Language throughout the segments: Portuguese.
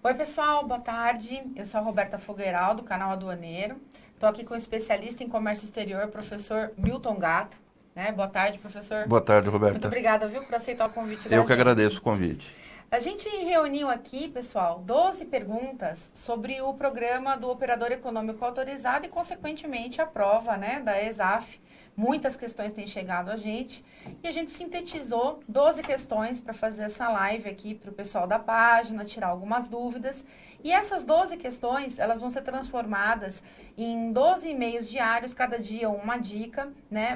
Oi pessoal, boa tarde. Eu sou a Roberta Fogueiral, do canal Aduaneiro. Estou aqui com o especialista em comércio exterior, professor Milton Gatto. Boa tarde, professor. Boa tarde, Roberta. Muito obrigada, viu, por aceitar o convite da gente. Eu que agradeço o convite. A gente reuniu aqui, pessoal, 12 perguntas sobre o programa do Operador Econômico Autorizado e, consequentemente, a prova, da ESAF. Muitas questões têm chegado a gente e a gente sintetizou 12 questões para fazer essa live aqui para o pessoal da página, tirar algumas dúvidas. E essas 12 questões, elas vão ser transformadas em 12 e-mails diários, cada dia uma dica,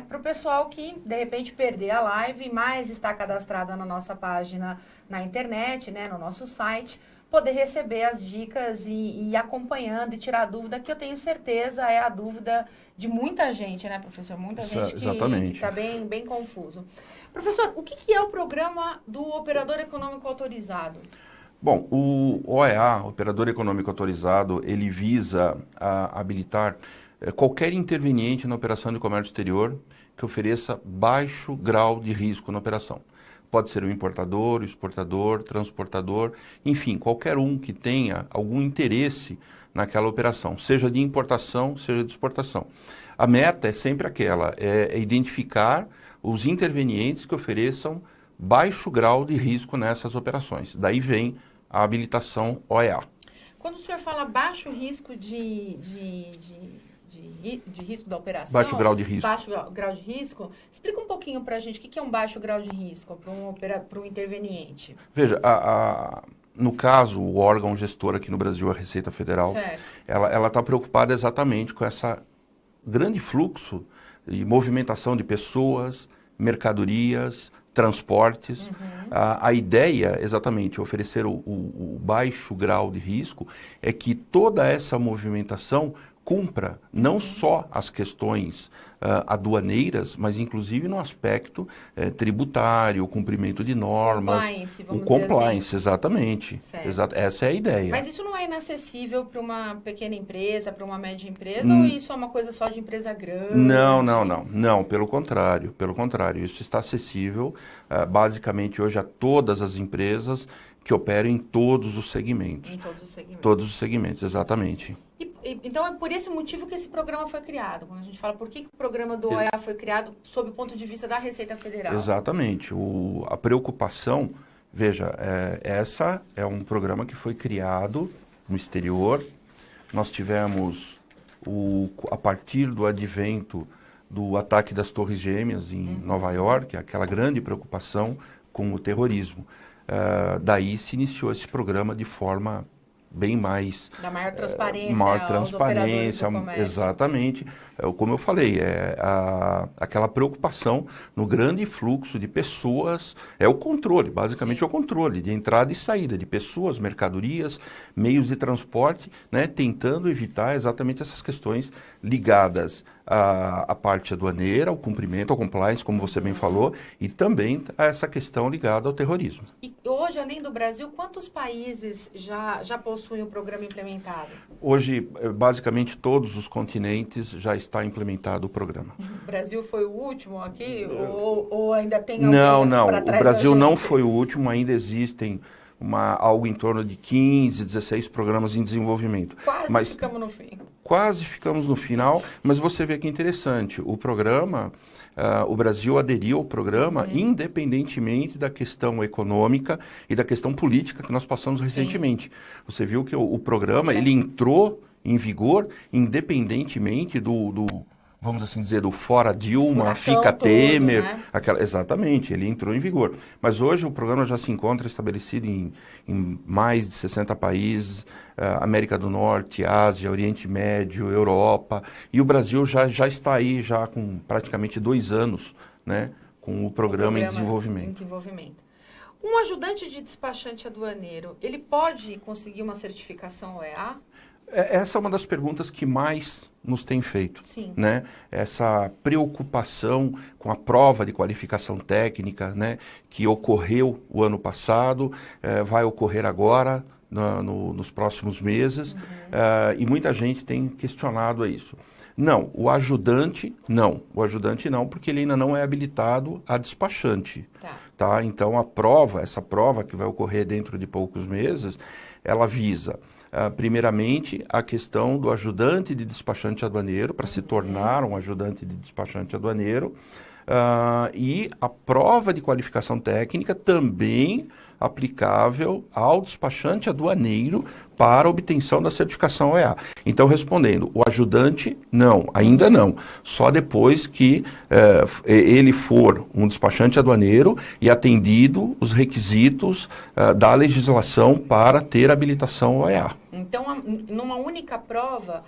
para o pessoal que, de repente, perder a live, mas está cadastrada na nossa página na internet, no nosso site, poder receber as dicas e ir acompanhando e tirar a dúvida, que eu tenho certeza é a dúvida de muita gente, professor? Muita gente que está bem confuso. Professor, o que é o programa do Operador Econômico Autorizado? Bom, o OEA, Operador Econômico Autorizado, ele visa habilitar qualquer interveniente na operação de comércio exterior que ofereça baixo grau de risco na operação. Pode ser o importador, o exportador, transportador, enfim, qualquer um que tenha algum interesse naquela operação, seja de importação, seja de exportação. A meta é sempre aquela, é identificar os intervenientes que ofereçam baixo grau de risco nessas operações. Daí vem a habilitação OEA. Quando o senhor fala baixo risco de risco da operação... Baixo grau de risco. Baixo grau de risco. Explica um pouquinho para a gente o que é um baixo grau de risco para um interveniente. Veja, no caso, o órgão gestor aqui no Brasil, a Receita Federal, ela está preocupada exatamente com esse grande fluxo e movimentação de pessoas, mercadorias, transportes. A ideia, exatamente, oferecer o baixo grau de risco é que toda essa movimentação cumpra não só as questões aduaneiras, mas inclusive no aspecto tributário, o cumprimento de normas. Compliance, compliance, assim. Exatamente. Essa é a ideia. Mas isso não é inacessível para uma pequena empresa, para uma média empresa, ou isso é uma coisa só de empresa grande? Não, pelo contrário. Isso está acessível, basicamente, hoje a todas as empresas que operam em todos os segmentos. Em todos os segmentos. Todos os segmentos, exatamente. Então, é por esse motivo que esse programa foi criado. Quando a gente fala por que o programa do OEA foi criado sob o ponto de vista da Receita Federal. Exatamente. A preocupação, veja, essa é um programa que foi criado no exterior. Nós tivemos, a partir do advento do ataque das Torres Gêmeas em Nova York, aquela grande preocupação com o terrorismo. Daí se iniciou esse programa de forma bem mais... Da maior transparência. Maior transparência, exatamente. Como eu falei, aquela preocupação no grande fluxo de pessoas, é o controle, basicamente é o controle de entrada e saída de pessoas, mercadorias, meios de transporte, tentando evitar exatamente essas questões ligadas à parte aduaneira, ao cumprimento, ao compliance, como você bem falou, e também a essa questão ligada ao terrorismo. E hoje, além do Brasil, quantos países já possuem o programa implementado? Hoje, basicamente, todos os continentes já está implementado o programa. O Brasil foi o último aqui? Ou ainda tem alguém para trás? O Brasil não foi o último, ainda existem algo em torno de 15, 16 programas em desenvolvimento. Ficamos no fim. Quase ficamos no final, mas você vê que é interessante, o programa, o Brasil aderiu ao programa independentemente da questão econômica e da questão política que nós passamos recentemente. Você viu que o programa, ele entrou em vigor independentemente vamos assim dizer, do fora Dilma, fica Temer, exatamente, ele entrou em vigor. Mas hoje o programa já se encontra estabelecido em mais de 60 países, América do Norte, Ásia, Oriente Médio, Europa, e o Brasil já está aí já com praticamente 2 anos, com o programa em desenvolvimento. Um ajudante de despachante aduaneiro, ele pode conseguir uma certificação OEA? Essa é uma das perguntas que mais nos tem feito, Essa preocupação com a prova de qualificação técnica, que ocorreu o ano passado, vai ocorrer agora, nos próximos meses, e muita gente tem questionado isso. Não, o ajudante não. O ajudante não, porque ele ainda não é habilitado a despachante. Tá? Então, essa prova que vai ocorrer dentro de poucos meses, ela visa, primeiramente, a questão do ajudante de despachante aduaneiro, para se tornar um ajudante de despachante aduaneiro, e a prova de qualificação técnica também aplicável ao despachante aduaneiro para obtenção da certificação OEA. Então, respondendo, o ajudante, não, ainda não. Só depois que ele for um despachante aduaneiro e atendido os requisitos da legislação para ter habilitação OEA. Então, numa única prova,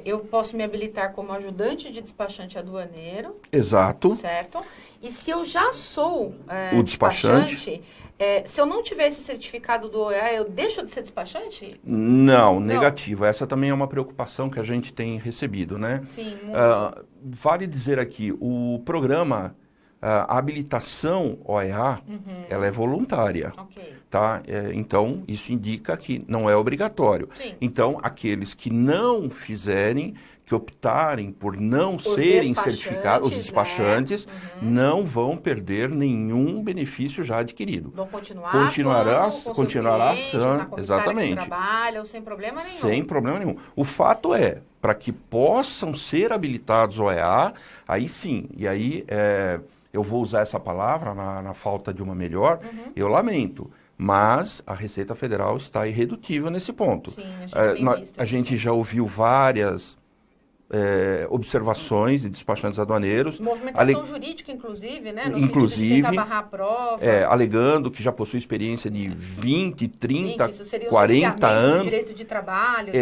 eu posso me habilitar como ajudante de despachante aduaneiro. Exato. Certo? E se eu já sou o despachante, se eu não tiver esse certificado do OEA, eu deixo de ser despachante? Não, negativo. Essa também é uma preocupação que a gente tem recebido, né? Sim, muito. Vale dizer aqui, o programa, a habilitação OEA, ela é voluntária. Ok. Tá? Então, isso indica que não é obrigatório. Sim. Então, aqueles que não fizerem, que optarem por não serem certificados, os despachantes, não vão perder nenhum benefício já adquirido. Vão continuar continuará sendo, exatamente. Trabalham sem problema nenhum. Sem problema nenhum. O fato é, para que possam ser habilitados OEA, aí sim, e aí eu vou usar essa palavra na falta de uma melhor, eu lamento. Mas a Receita Federal está irredutível nesse ponto. Sim, a gente já ouviu várias observações de despachantes aduaneiros. Movimentação jurídica, inclusive, né? No inclusive, sentido de tentar barrar a prova. Alegando que já possui experiência de 20, 30, Sim, que isso seria 40 anos. Direito de trabalho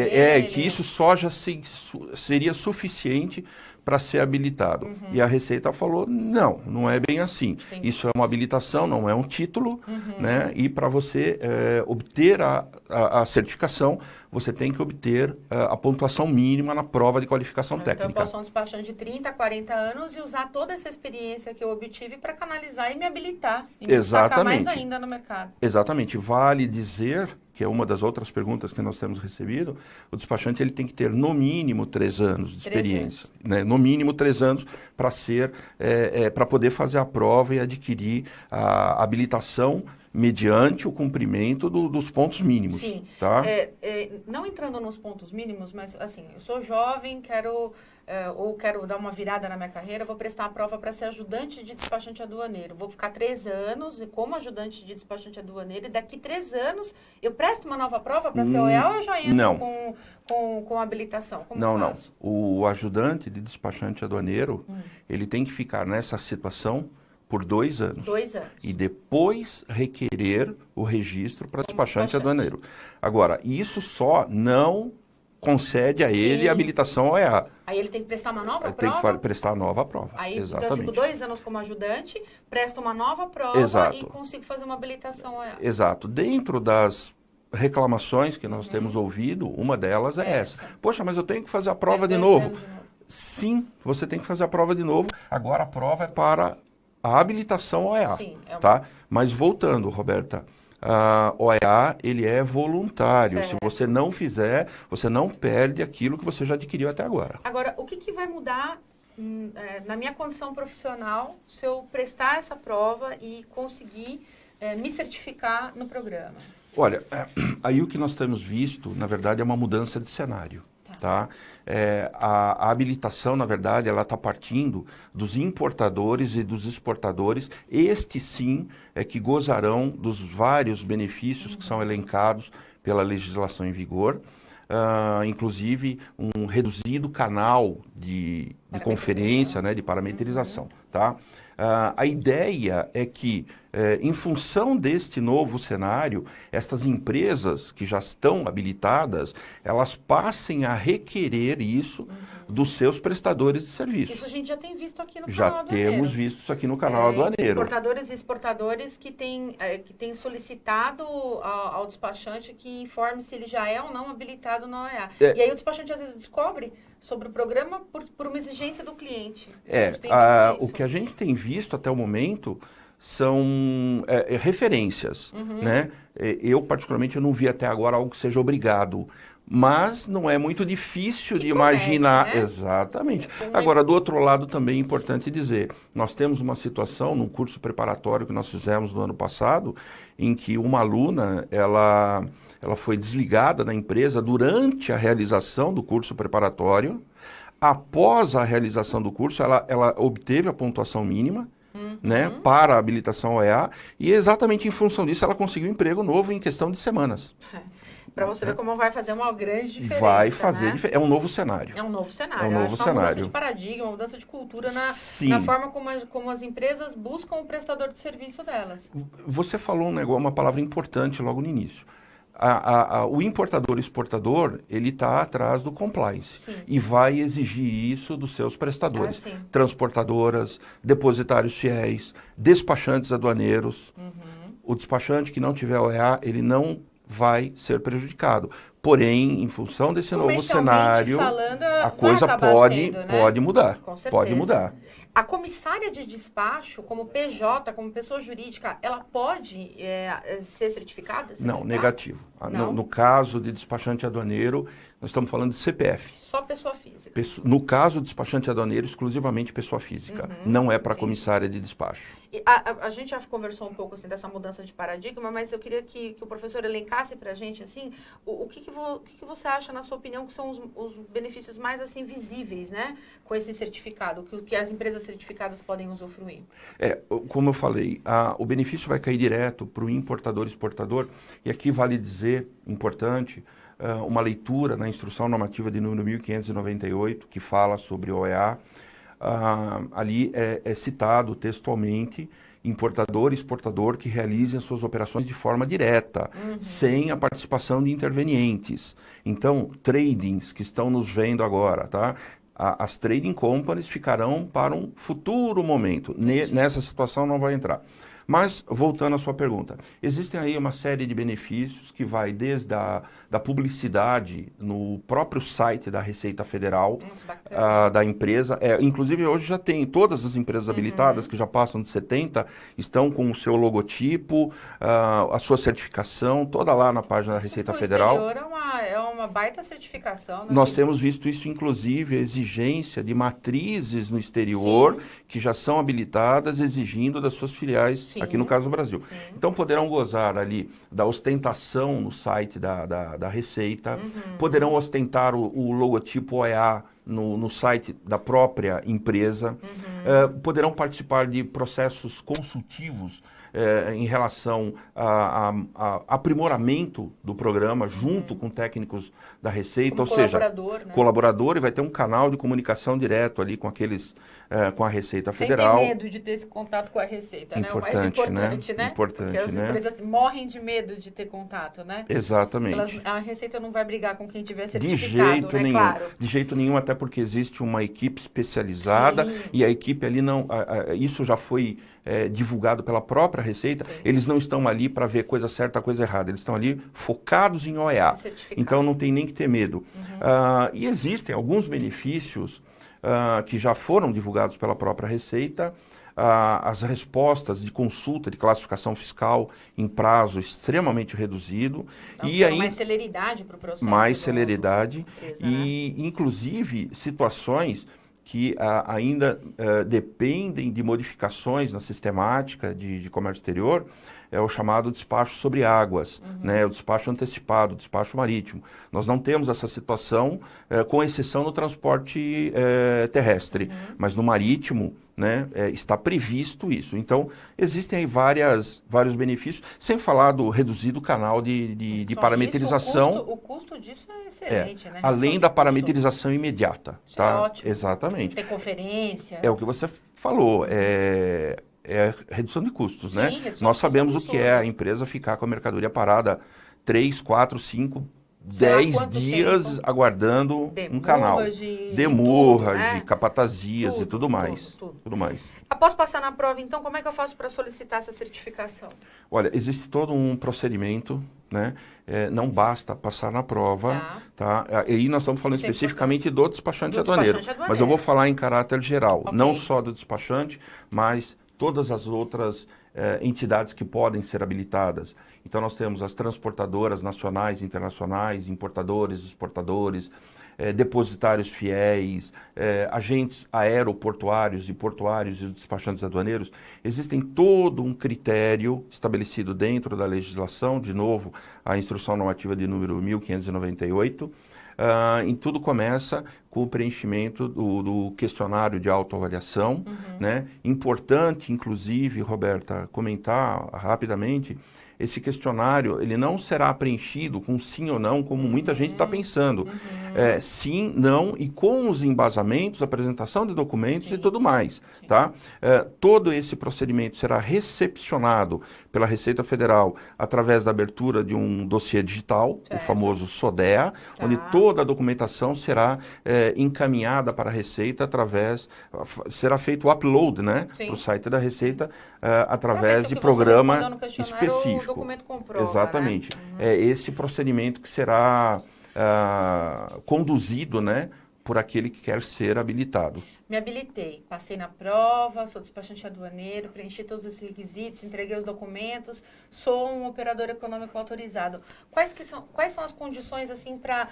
que isso só já seria suficiente para ser habilitado. E a Receita falou, não é bem assim. Entendi. Isso é uma habilitação, não é um título, né? E para você obter a certificação, você tem que obter a pontuação mínima na prova de qualificação técnica. Então eu posso ser um despachante de 30, 40 anos e usar toda essa experiência que eu obtive para canalizar e me habilitar. E me destacar mais ainda no mercado. Exatamente. Vale dizer, que é uma das outras perguntas que nós temos recebido, o despachante ele tem que ter no mínimo 3 anos de experiência. Né? No mínimo 3 anos para poder fazer a prova e adquirir a habilitação mediante o cumprimento dos pontos mínimos. Sim. Tá? Não entrando nos pontos mínimos, mas assim, eu sou jovem, quero dar uma virada na minha carreira, vou prestar a prova para ser ajudante de despachante aduaneiro. Vou ficar 3 anos como ajudante de despachante aduaneiro e daqui 3 anos eu presto uma nova prova para ser OEA ou eu já entro com habilitação? Como eu faço? O ajudante de despachante aduaneiro, ele tem que ficar nessa situação por 2 anos. 2 anos. E depois requerer o registro para despachante aduaneiro. Agora, isso só não concede a ele a habilitação OEA. Aí ele tem que prestar uma nova prova? Tem que prestar a nova prova. Aí exatamente. Eu fico 2 anos como ajudante, presto uma nova prova e consigo fazer uma habilitação OEA. Exato. Dentro das reclamações que nós temos ouvido, uma delas é essa. Poxa, mas eu tenho que fazer a prova de novo. Sim, você tem que fazer a prova de novo. Agora a prova é para a habilitação OEA. Sim, tá? Mas voltando, Roberta, a OEA, ele é voluntário. Certo. Se você não fizer, você não perde aquilo que você já adquiriu até agora. Agora, o que vai mudar na minha condição profissional se eu prestar essa prova e conseguir me certificar no programa? Olha, aí o que nós temos visto, na verdade, é uma mudança de cenário. Tá? A habilitação, na verdade, ela está partindo dos importadores e dos exportadores. Estes, sim, que gozarão dos vários benefícios que são elencados pela legislação em vigor. Inclusive, um reduzido canal de conferência, né, de parametrização. Tá? A ideia é que, em função deste novo cenário, estas empresas que já estão habilitadas, elas passem a requerer isso dos seus prestadores de serviço. Isso a gente já tem visto aqui no canal Já aduaneiro. temos visto isso aqui no canal aduaneiro. Importadores e exportadores que têm solicitado ao despachante que informe se ele já é ou não habilitado na OEA. E aí o despachante às vezes descobre sobre o programa por uma exigência do cliente. O que a gente tem visto até o momento são referências, né? Eu, particularmente, eu não vi até agora algo que seja obrigado, mas não é muito difícil Que de comece, imaginar. né? Exatamente. Agora, do outro lado, também é importante dizer, nós temos uma situação no curso preparatório que nós fizemos no ano passado, em que uma aluna, ela foi desligada da empresa durante a realização do curso preparatório. Após a realização do curso, ela obteve a pontuação mínima, né, para a habilitação OEA, e exatamente em função disso ela conseguiu um emprego novo em questão de semanas. Para você ver como vai fazer uma grande diferença. Vai fazer né? diferença. É um novo cenário. É um novo cenário. É um novo Acho que cenário. uma mudança de paradigma, uma mudança de cultura Sim. na forma como as empresas buscam o prestador de serviço delas. Você falou uma palavra importante logo no início. O importador e exportador, ele está atrás do compliance. Sim. E vai exigir isso dos seus prestadores. Sim. Transportadoras, depositários fiéis, despachantes aduaneiros. O despachante que não tiver OEA, ele não vai ser prejudicado. Porém, em função desse novo cenário, falando, a coisa pode mudar. Com certeza. Pode mudar. A comissária de despacho, como PJ, como pessoa jurídica, ela pode ser certificada? Não, negativo. Não? No caso de despachante aduaneiro, nós estamos falando de CPF. Só pessoa física. No caso de despachante aduaneiro, exclusivamente pessoa física. Não é para comissária de despacho. E a gente já conversou um pouco assim, dessa mudança de paradigma, mas eu queria que o professor elencasse para a gente assim, o que você acha, na sua opinião, que são os benefícios mais assim, visíveis, né, com esse certificado, que as empresas certificadas podem usufruir? Como eu falei, o benefício vai cair direto para o importador e exportador, e aqui vale dizer, importante, uma leitura na Instrução Normativa de número 1598, que fala sobre o OEA. Ali é citado textualmente importador e exportador que realizem as suas operações de forma direta, sem a participação de intervenientes. Então, tradings que estão nos vendo agora, tá? As trading companies ficarão para um futuro momento. Nessa situação não vai entrar. Mas, voltando à sua pergunta, existem aí uma série de benefícios que vai desde da publicidade no próprio site da Receita Federal, da empresa. Inclusive, hoje já tem todas as empresas habilitadas, que já passam de 70, estão com o seu logotipo, a sua certificação, toda lá na página da Receita Federal. O exterior é uma baita certificação. Né? Nós temos visto isso, inclusive, a exigência de matrizes no exterior, que já são habilitadas, exigindo das suas filiais, aqui no caso do Brasil. Então, poderão gozar ali da ostentação no site da Receita, poderão ostentar o logotipo OEA no site da própria empresa, poderão participar de processos consultivos em relação a aprimoramento do programa junto com técnicos da Receita, como ou seja, né? colaborador, e vai ter um canal de comunicação direto ali com com a Receita Federal. Sem ter medo de ter esse contato com a Receita, né? O mais importante, né? Importante, porque as né? empresas morrem de medo de ter contato, né? Exatamente. A Receita não vai brigar com quem tiver De certificado, jeito né? nenhum. Claro. De jeito nenhum, até porque existe uma equipe especializada e a equipe ali não... isso já foi divulgado pela própria Receita. Eles não estão ali para ver coisa certa, coisa errada. Eles estão ali focados em OEA. Então, não tem nem que ter medo. E existem alguns benefícios que já foram divulgados pela própria Receita, as respostas de consulta de classificação fiscal em prazo extremamente reduzido. Então, e aí, mais celeridade para o processo. Mais celeridade empresa, e, inclusive, situações que ainda dependem de modificações na sistemática de comércio exterior, é o chamado despacho sobre águas, né? O despacho antecipado, o despacho marítimo. Nós não temos essa situação, com exceção no transporte terrestre, mas no marítimo, né, está previsto isso. Então, existem aí vários benefícios, sem falar do reduzido canal de parametrização. Isso, o custo disso é excelente, né? Além da parametrização imediata. Isso tá? é ótimo. Exatamente. Tem conferência. É o que você falou, é redução de custos, né? Redução Nós de sabemos o custos que é a empresa ficar com a mercadoria parada 3, 4, 5, 10 dias tempo? aguardando um canal. Demurrage, capatazias e tudo mais. Tudo mais. Após passar na prova, então, como é que eu faço para solicitar essa certificação? Olha, existe todo um procedimento, né? Não basta passar na prova, tá? E aí nós estamos falando especificamente do despachante aduaneiro. Mas eu vou falar em caráter geral, não só do despachante, mas todas as outras entidades que podem ser habilitadas. Então, nós temos as transportadoras nacionais e internacionais, importadores, exportadores, depositários fiéis, agentes aeroportuários e portuários e despachantes aduaneiros. Existem todo um critério estabelecido dentro da legislação, de novo, a Instrução Normativa de número 1598, e tudo começa com o preenchimento do questionário de autoavaliação, né? Importante, inclusive, Roberta, comentar rapidamente, esse questionário ele não será preenchido com sim ou não, como muita gente está pensando. Sim, não, e com os embasamentos, apresentação de documentos e tudo mais. Tá? Todo esse procedimento será recepcionado pela Receita Federal através da abertura de um dossiê digital, o famoso SODEA, onde toda a documentação será encaminhada para a Receita será feito o upload, né, para o site da Receita através de programa específico. Documento comprova, exatamente. Né? É esse procedimento que será conduzido, né, por aquele que quer ser habilitado. Me habilitei, passei na prova, sou despachante aduaneiro, preenchi todos os requisitos, entreguei os documentos, sou um operador econômico autorizado. Quais são as condições assim para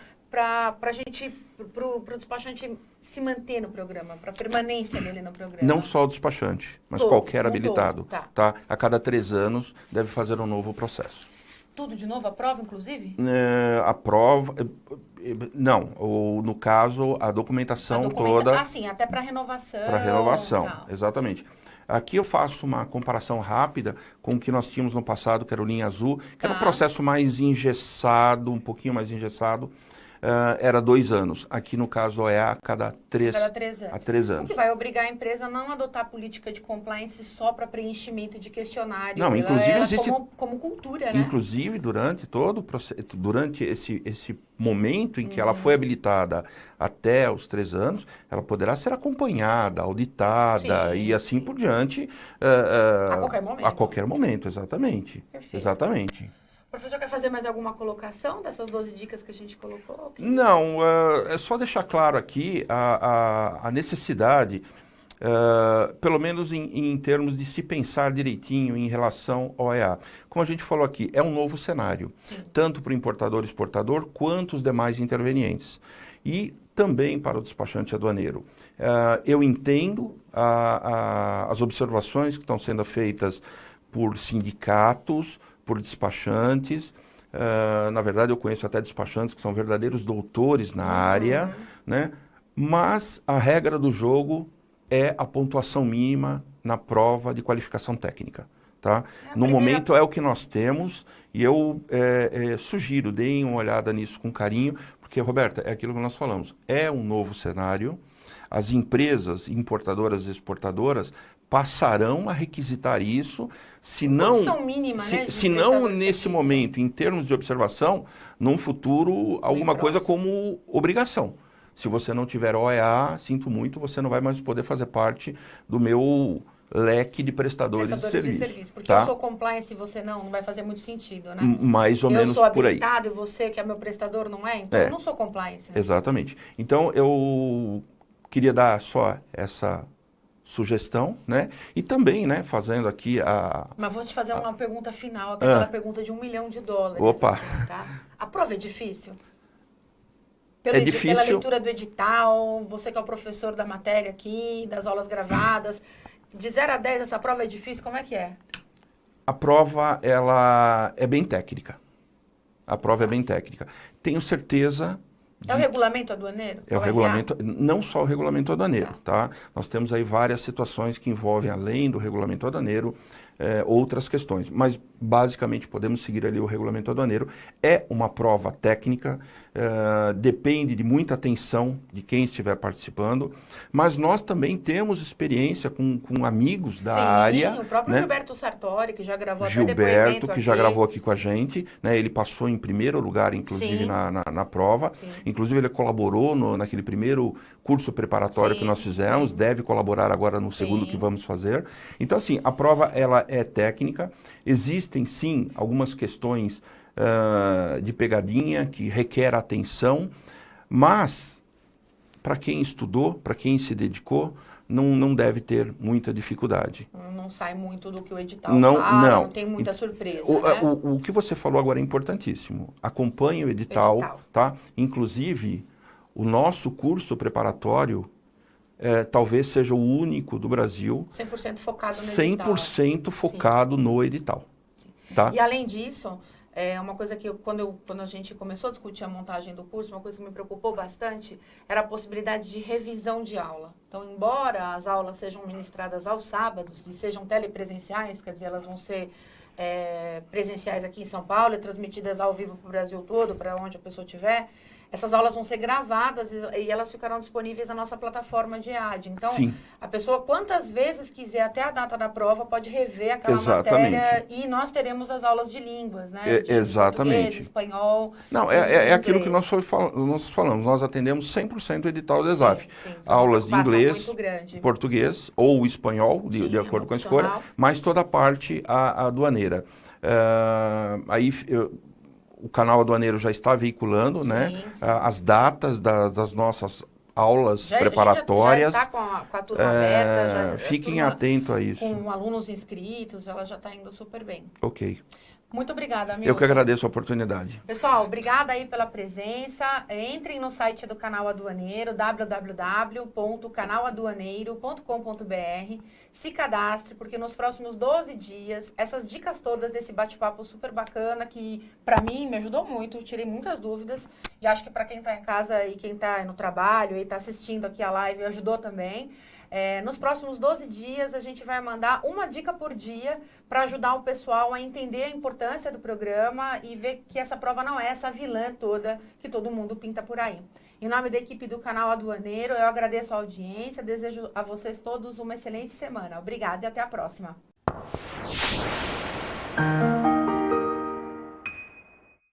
o despachante se manter no programa, para a permanência dele no programa? Não só o despachante, mas qualquer habilitado. Tá. A cada 3 anos deve fazer um novo processo. Tudo de novo? A prova, inclusive? A prova... Não, no caso, a documentação toda... Ah, sim, até para renovação. Para renovação, tal. exatamente. Aqui eu faço uma comparação rápida com o que nós tínhamos no passado, que era o Linha Azul, que era um processo mais engessado, um pouquinho mais engessado, era 2 anos. Aqui, no caso, é a cada 3 anos. O que vai obrigar a empresa a não adotar a política de compliance só para preenchimento de questionário. Não, inclusive existe... Como cultura, né? Inclusive, durante todo o processo, durante esse momento em que ela foi habilitada até os 3 anos, ela poderá ser acompanhada, auditada e assim por diante. A qualquer momento. A qualquer momento, exatamente. Perfeito. Exatamente. O professor quer fazer mais alguma colocação dessas 12 dicas que a gente colocou? Não, é só deixar claro aqui a necessidade, pelo menos em termos de se pensar direitinho em relação ao EA. Como a gente falou aqui, é um novo cenário, tanto para o importador e exportador, quanto os demais intervenientes. E também para o despachante aduaneiro. Eu entendo as observações que estão sendo feitas por sindicatos, por despachantes. Na verdade, eu conheço até despachantes que são verdadeiros doutores na área, né? Mas a regra do jogo é a pontuação mínima na prova de qualificação técnica. Tá? No momento é o que nós temos e eu sugiro, deem uma olhada nisso com carinho, porque, Roberta, é aquilo que nós falamos, é um novo cenário, as empresas importadoras e exportadoras passarão a requisitar isso, se não, mínima, né, se não nesse momento, em termos de observação, num futuro, alguma coisa como obrigação. Se você não tiver OEA, sinto muito, você não vai mais poder fazer parte do meu leque de prestadores de serviço. Porque eu sou compliance e você não vai fazer muito sentido, né? Mais ou menos por aí. Eu sou habilitado e você, que é meu prestador, não é? Então eu não sou compliance. Né? Exatamente. Então eu queria dar só essa sugestão, né? E também, né, fazendo aqui Mas vou te fazer uma pergunta final, aquela pergunta de $1 milhão. Opa! Assim, tá? A prova é difícil? Difícil. Pela leitura do edital, você que é o professor da matéria aqui, das aulas gravadas, de 0 a 10 essa prova é difícil, como é que é? A prova, ela é bem técnica. A prova é bem técnica. Tenho certeza... É o regulamento aduaneiro? É o regulamento, não só o regulamento aduaneiro, tá? Nós temos aí várias situações que envolvem, além do regulamento aduaneiro, outras questões. Mas, basicamente, podemos seguir ali o regulamento aduaneiro. É uma prova técnica, depende de muita atenção de quem estiver participando, mas nós também temos experiência com amigos da área. Sim, o próprio, né? Gilberto Sartori, que já gravou até depoimento Gilberto, que já gravou aqui com a gente, né? Ele passou em primeiro lugar, inclusive, na prova. Sim. Inclusive, ele colaborou naquele primeiro curso preparatório que nós fizemos, deve colaborar agora no segundo que vamos fazer. Então, assim, a prova, ela é técnica. Existem, sim, algumas questões de pegadinha que requer atenção, mas, para quem estudou, para quem se dedicou, não deve ter muita dificuldade. Não sai muito do que o edital Não, fala, não. não tem muita surpresa, O que você falou agora é importantíssimo. Acompanhe o edital, tá? Inclusive, o nosso curso preparatório talvez seja o único do Brasil 100% focado no edital. 100% focado no edital. Tá? E além disso, uma coisa que quando a gente começou a discutir a montagem do curso, uma coisa que me preocupou bastante era a possibilidade de revisão de aula. Então, embora as aulas sejam ministradas aos sábados e sejam telepresenciais, quer dizer, elas vão ser presenciais aqui em São Paulo e transmitidas ao vivo para o Brasil todo, para onde a pessoa estiver, essas aulas vão ser gravadas e elas ficarão disponíveis na nossa plataforma de EAD. Então, a pessoa, quantas vezes quiser, até a data da prova, pode rever aquela matéria e nós teremos as aulas de línguas, né? Exatamente. Português, espanhol. Não, é aquilo que nós falamos. Nós atendemos 100% o edital do ESAF. Aulas de inglês, português ou espanhol, de acordo com a escolha, mas toda a parte aduaneira. O canal aduaneiro já está veiculando, né, as datas das nossas aulas preparatórias. Já está com a turma aberta. Fiquem atentos a isso. Com alunos inscritos, ela já está indo super bem. Ok. Muito obrigada, amigo. Eu que agradeço a oportunidade. Pessoal, obrigada aí pela presença. Entrem no site do Canal Aduaneiro, www.canaladuaneiro.com.br. Se cadastre, porque nos próximos 12 dias, essas dicas todas desse bate-papo super bacana, que para mim me ajudou muito, tirei muitas dúvidas. E acho que para quem está em casa e quem está no trabalho e está assistindo aqui a live, ajudou também. Nos próximos 12 dias, a gente vai mandar uma dica por dia para ajudar o pessoal a entender a importância do programa e ver que essa prova não é essa vilã toda que todo mundo pinta por aí. Em nome da equipe do Canal Aduaneiro, eu agradeço a audiência, desejo a vocês todos uma excelente semana. Obrigada e até a próxima.